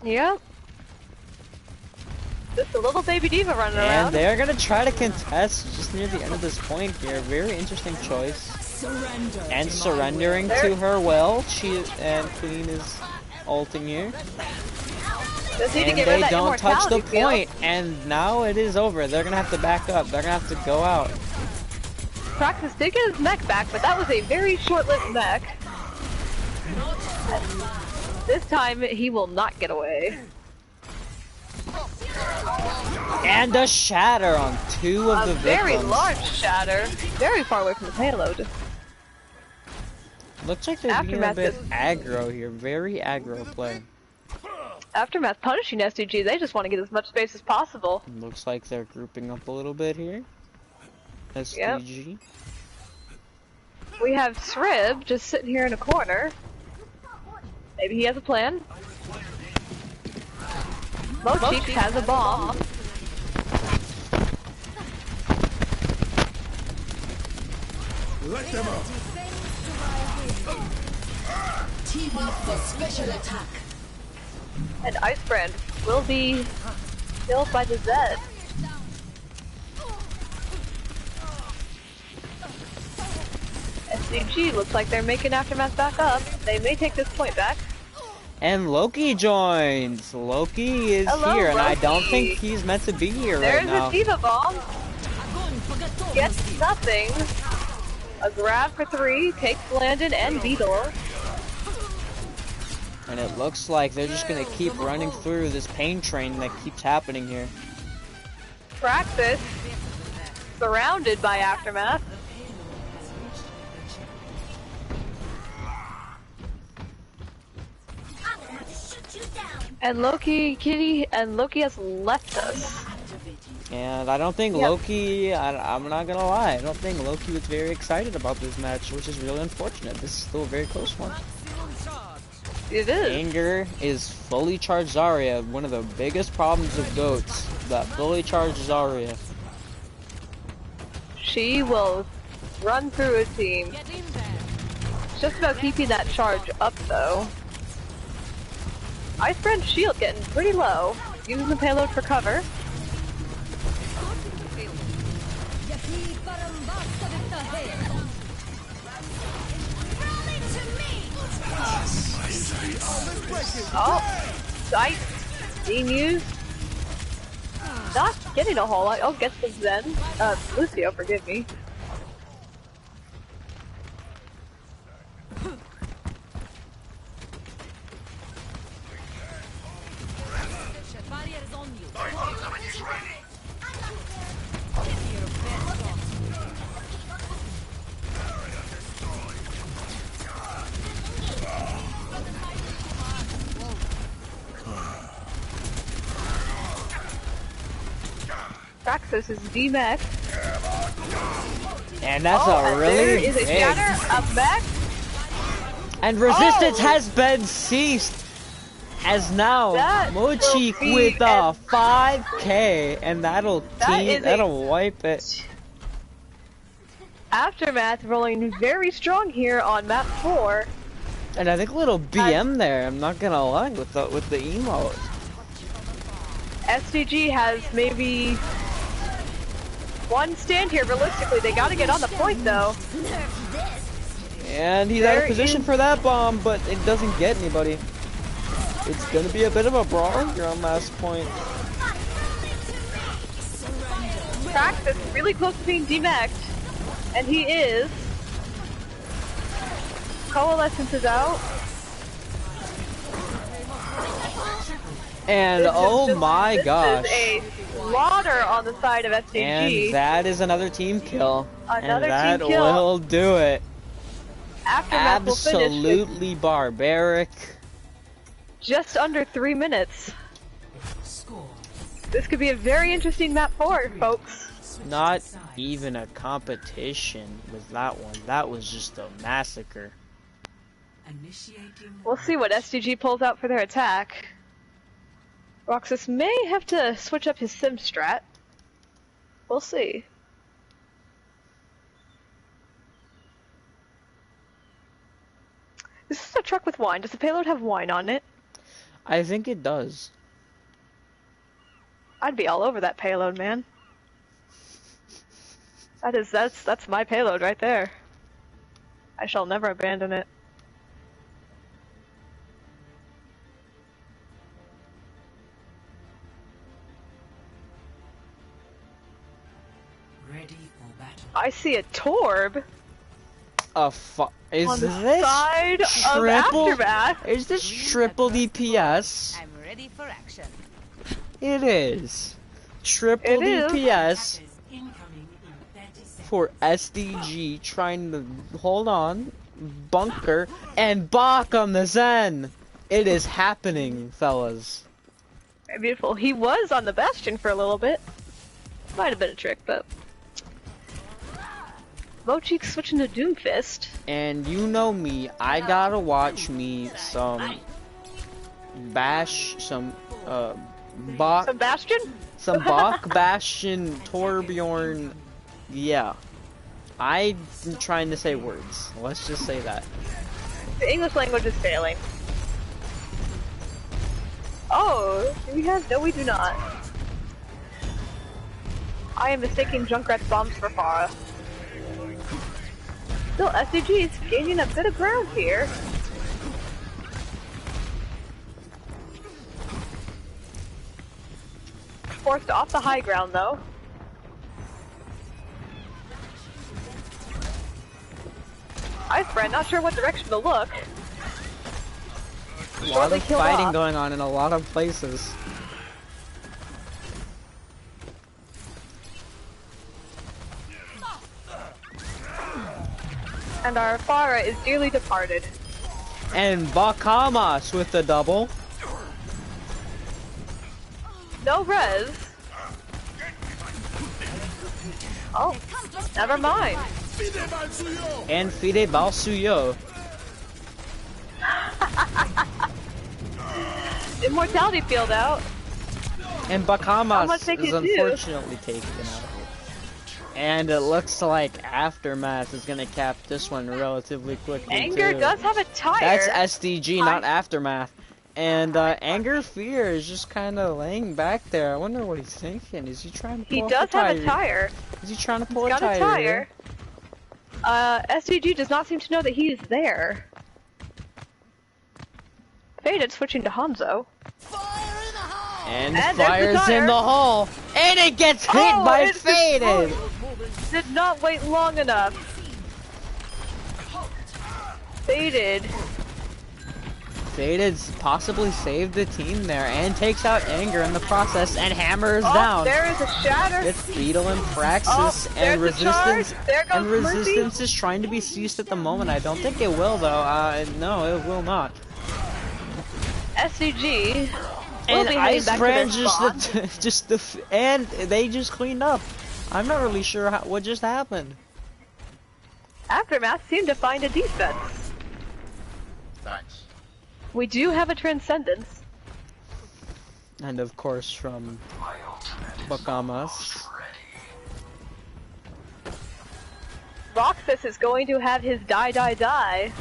Yep. Just a little baby diva running around. And they're gonna try to contest just near the end of this point here. Very interesting choice. Surrender. And surrendering to her will. And Queen is ulting here. Just need to And get rid of they that don't touch the immortality field. point. And now it is over. They're gonna have to back up. They're gonna have to go out. Praxis did get his mech back, but that was a very short-lived mech. This time, he will not get away. And a shatter on 2 of the A very victims. large shatter, very far away from the payload. Looks like they're being a Aftermath bit is- aggro here. Very aggro play. Aftermath punishing SDG, they just want to get as much space as possible. Looks like they're grouping up a little bit here. SDG. We have Srib just sitting here in a corner. Maybe he has a plan. Mochik has a bomb. Let them up. And Icebrand will be killed by the Zed. SDG looks like they're making Aftermath back up. They may take this point back. And Loki joins. Loki is Hello, here, and I don't Loki. think he's meant to be here There's right now. a Diva Bomb. Gets nothing. A grab for 3, takes Landon and Beetle. And it looks like they're just gonna keep running through this pain train that keeps happening here. Praxis, surrounded by Aftermath. And Loki has left us. And I don't think Yep. Loki, I'm not gonna lie, I don't think Loki was very excited about this match, which is really unfortunate. This is still a very close one. It is. Anger is fully charged Zarya, one of the biggest problems of GOATs, that fully charged Zarya. She will run through a team. It's just about keeping that charge up though. Icebrand's shield getting pretty low. Using the payload for cover. Oh, Sight being used. Not getting a whole lot. Oh, gets the Zen. Lucio, forgive me. Praxis is D-Mech. And that's Oh, a and really there is a big... shatter, a mech. And resistance Oh! has been ceased! As now, That Mochik will be with a an- 5k, and that'll wipe it. Aftermath rolling very strong here on map 4. And I think a little BM there, I'm not gonna lie, with the emote. SDG has maybe one stand here realistically. They gotta get on the point though. And he's out There of position is- for that bomb, but it doesn't get anybody. It's gonna be a bit of a brawl here on last point. Praxis really close to being demeched. And he is. Coalescence is out. And oh my gosh. This is a slaughter on the side of SDG. And that is another team kill. Another and that team kill. will do it. Aftermath will finish with Absolutely barbaric. just under 3 minutes. This could be a very interesting map 4, folks. Not even a competition with that one. That was just a massacre. We'll see what SDG pulls out for their attack. Roxas may have to switch up his sim strat. We'll see. This is a truck with wine. Does the payload have wine on it? I think it does. I'd be all over that payload, man. That's my payload right there. I shall never abandon it. Ready for battle. I see a Torb Is on the this side of triple? Aftermath. Is this triple DPS? I'm ready for action. It is. Triple It is. DPS for SDG trying to hold on, bunker, and Bach on the Zen. It is happening, fellas. Very beautiful. He was on the Bastion for a little bit. Might have been a trick, but... Mochik switching to Doomfist. And you know me, I gotta watch me some Bach, Some Bastion? some Bach, Bastion, Torbjorn, yeah. I'm trying to say words, let's just say that. The English language is failing. Oh, do we have? No, we do not. I am mistaking Junkrat's bombs for Farah. Still, SDG is gaining a bit of ground here. Forced off the high ground, though. Ice Brand, not sure what direction to look. A lot Shortly of killed fighting off. going on in a lot of places. And our Farah is dearly departed. And Bakamas with the double. No res. Oh, never mind. And Fide Balsuyo. Immortality field out. And How much Bakamas they is can do? unfortunately taken out. And it looks like Aftermath is gonna cap this one relatively quickly Anger too. does have a tire. That's SDG, not Aftermath. And Anger Fear is just kind of laying back there. I wonder what he's thinking. Is he trying to pull He off does a have a tire. Is he trying to pull He's a got tire? a tire. SDG does not seem to know that he is there. Faded switching to Hanzo. And And there's the fires tire. in the hole. And it gets hit by it Faded. did not wait long enough. Faded. Faded's possibly saved the team there and takes out Anger in the process, and Hammer is Oh, down. there is a shatter. It's Beetle and Praxis, Oh, and there's the charge. Resistance. There goes And Mercy. Resistance is trying to be seized at the moment. I don't think it will though. No, it will not. SDG. will And be heading back to their Ice spawn. and they just cleaned up. I'm not really sure what just happened. Aftermath seemed to find a defense. Thanks. We do have a Transcendence. And of course from Bakamas. Roxas is going to have his die.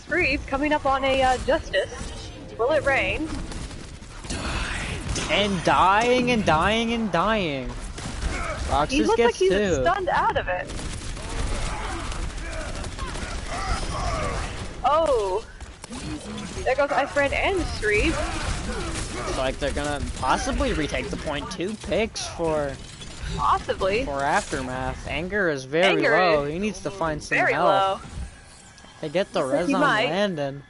Freeze coming up on a Justice. Will it rain? And dying and dying and dying. Roxas He looks gets like he's two. stunned out of it. Oh! There goes Icebrand and Street. Looks like they're gonna possibly retake the point. 2 picks for Possibly. Aftermath. Anger is very Anger low. is He needs to find some Very help. low. They get the res He on might. Landon.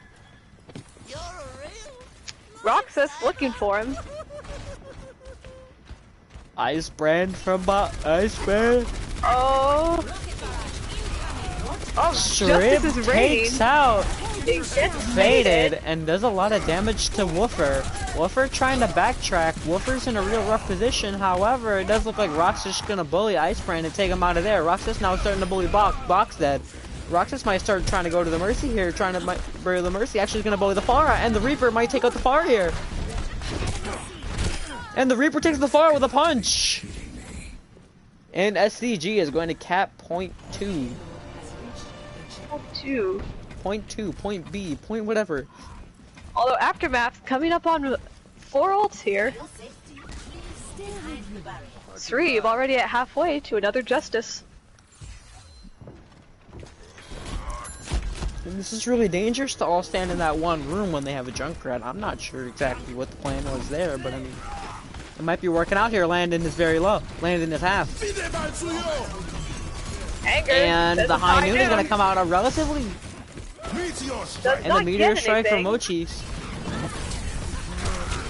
Roxas looking for him. Ice Brand from Ice Brand. Oh! Oh, Strip Justice is raining. takes out It gets faded and does a lot of damage to Woofer. Woofer trying to backtrack. Woofer's in a real rough position. However, it does look like Roxas is gonna bully Ice Brand and take him out of there. Roxas now starting to bully Box dead. Roxas might start trying to go to the Mercy here, trying to bury the Mercy. Actually, he's gonna bully the Pharah, and the Reaper might take out the Pharah here. And the Reaper takes the Pharah with a punch. And SDG is going to cap point 2. Point 2, point B, point whatever. Although Aftermath coming up on 4 ults here. Sreeb already at halfway to another Justice. And this is really dangerous to all stand in that one room when they have a Junkrat. I'm not sure exactly what the plan was there, but I mean, it might be working out here. Landon is very low. Landon is half. Anger. And the high noon is going to come out a relatively... And the Meteor Strike from Mochi's.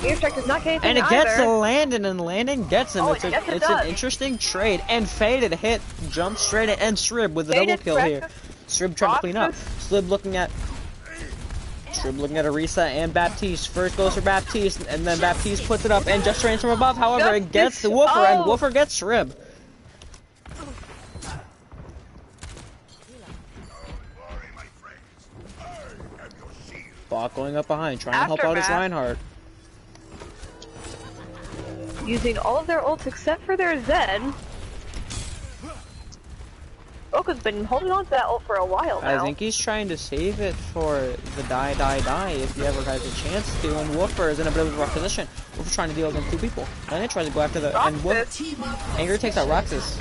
Meteor Strike does not get anything And it gets either. to Landon, and Landon gets him. Oh, It's yes, it an does. interesting trade. And Faded hit, jump straight in, and Shrib with the double kill here. Shrib trying to clean up. Shrib looking at Arisa and Baptiste. First goes for Baptiste, and then Baptiste puts it up and just trains from above. However, it gets the Woofer, and Woofer gets Shrib. Bot going up behind, trying to help out his Reinhardt. Using all of their ults except for their Zen. Boka's been holding on to that ult for a while now. I think he's trying to save it for the die if he ever has a chance to, and Woofer is in a bit of a rough position. Woofer's trying to deal against 2 people. And he tries to go after the... And Anger takes out Roxas.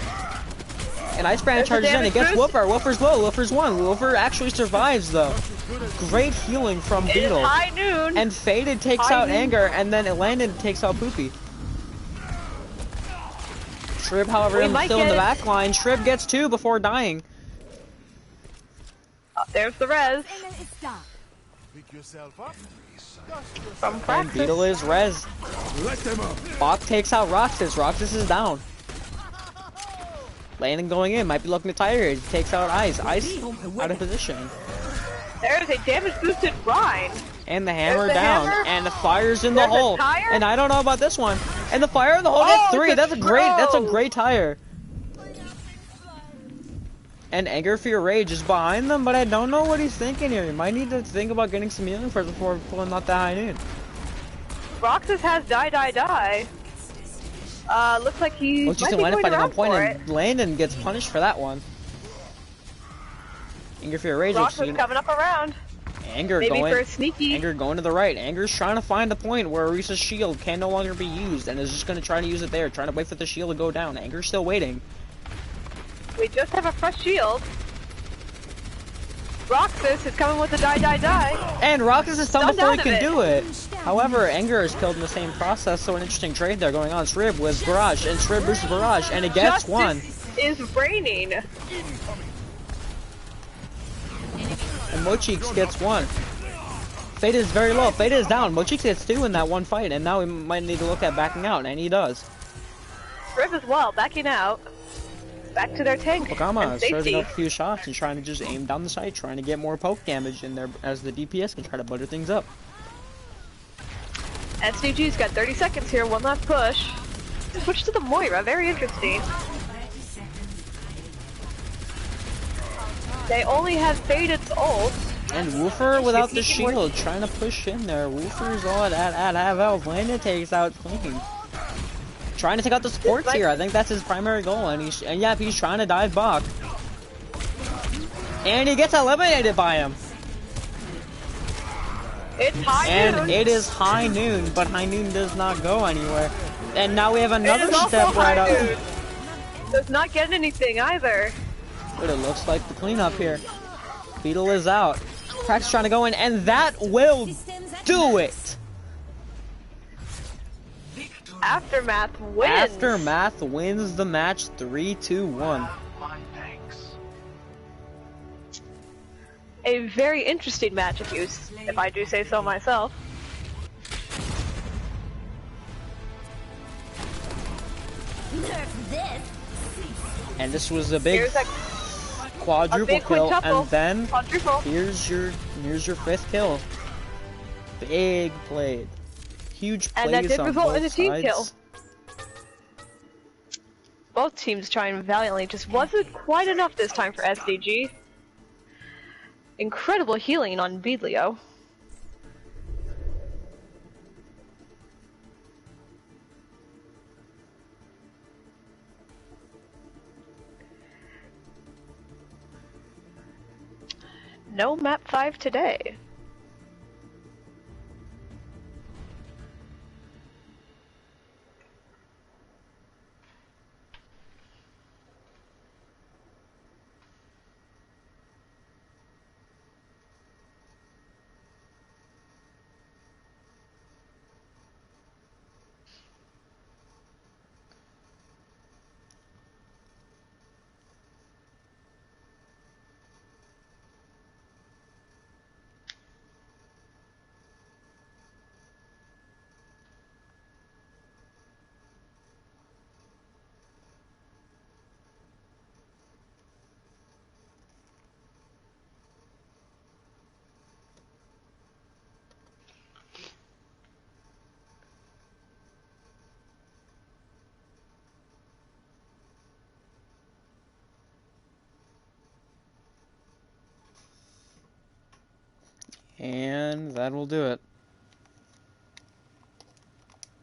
And Icebrand charges in, it gets Woofer. Woofer's low, Woofer's 1. Woofer actually survives though. Great healing from Beetle. High noon. And Faded takes out Anger, and then Landon takes out Poopy. Shrib, however, is still in the back line. Shrib gets 2 before dying. Oh, there's the res. From And practice. Beetle is res. Bach takes out Roxas. Roxas is down. Landon going in, might be looking to tire it. He takes out Ice. Ice out of position. There's a damage boosted Rhine. And the hammer There's the down. hammer. And the fire's in the There's a hole. tire? And I don't know about this one. And the fire in the hole gets 3. it's a That's a throw. great tire. And Anger for your Rage is behind them, but I don't know what he's thinking here. He might need to think about getting some healing first before pulling out the high noon. Roxas has die. Looks like he Looks might just be line up going fighting on around point, for and Landon gets punished for that one. Anger for your Rage. Roxas coming up around. Anger Maybe going. for a sneaky. Anger going to the right. Anger's trying to find a point where Arisa's shield can no longer be used, and is just going to try to use it there, trying to wait for the shield to go down. Anger's still waiting. We just have a fresh shield. Roxas is coming with the die. And Roxas is stunned Stunned before he out can of do it. However, Anger is killed in the same process, so an interesting trade there going on. Shrib with Barrage, and Shrib boosts Barrage, and it gets Justice 1. is raining. And Mochix gets 1. Fade is very low. Fade is down. Mochix gets 2 in that one fight, and now we might need to look at backing out, and he does. Shrib as well, backing out. Back to their tank. Wakama and is charging safety. up a few shots and trying to just aim down the sight, trying to get more poke damage in there as the DPS can try to butter things up. SDG's got 30 seconds here, one last push. Switch to the Moira, very interesting. They only have Faded's ult. And Woofer without the shield, trying to push in there. Woofer's on at half health. Landon takes out Clean. Trying to take out the supports here. I think that's his primary goal, and he's trying to dive Bach. And he gets eliminated by him. It's high And noon. it is high noon, but high noon does not go anywhere. And now we have It another is also step right high up. noon. Does not get anything either. But it looks like the cleanup here. Beetle is out. Crack's trying to go in, and that will do it. Aftermath wins. Aftermath wins the match 3-2-1. A very interesting match, if I do say so myself. And this was a big... Here's a quadruple big kill, quintuple. and then Quadruple. here's your 5th kill. Big play. Huge And that plays did on result in both a team sides. kill. Both teams trying valiantly, just wasn't quite enough this time for SDG. Incredible healing on Beedlio. No map 5 today. And that will do it.